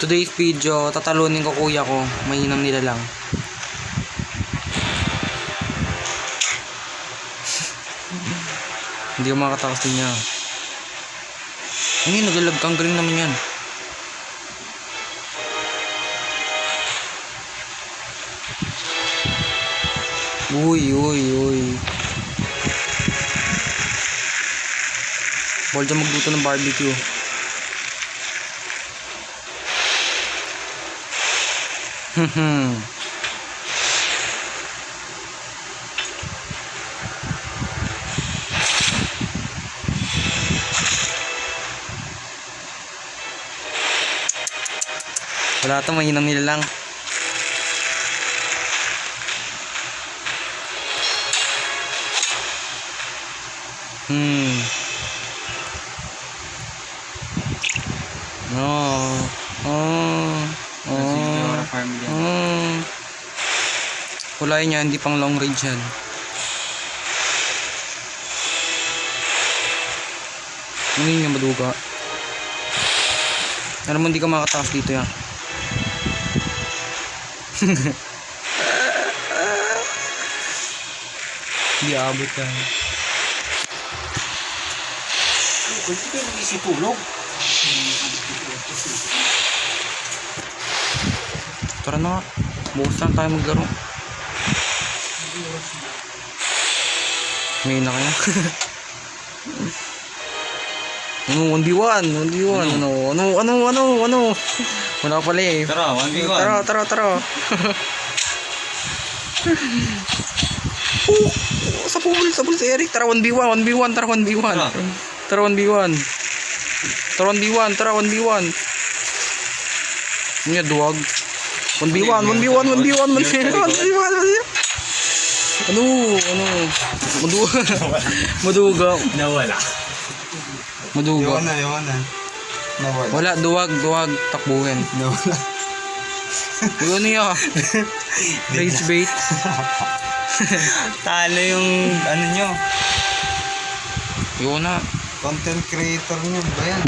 Today's video, tatalunin ko kuya ko. Mahinang nila lang. Hindi ko makatakas din niya. Ay, naglalag kang galing naman yan. Uy. Bawal dyan magluto ng barbecue. Wala ito, mahinang nila lang. Kulay niya, hindi pang long range yan. Ano yun yung maduga? Alam mo, hindi ka makatakas dito yan. Hindi abot yan. Kung hindi kayo mag-isitulog. Tara na nga. Bukas lang tayo maglaro. Ngayon na kaya. Ano, 1v1. Ano? Wala pala eh. Tara, 1v1. Tara. Sa pool si Eric. Tara, 1v1. Tara, 1v1. Ano yan, duwag? 1v1. Ano? Maduga. Nawala. Maduga. Yawanan. Nawala. Wala, duwag, takbuhin. Nawala. Ano yan? Rage bait. Talo yung ano nyo. Yun na. Content creator nyo ba yan?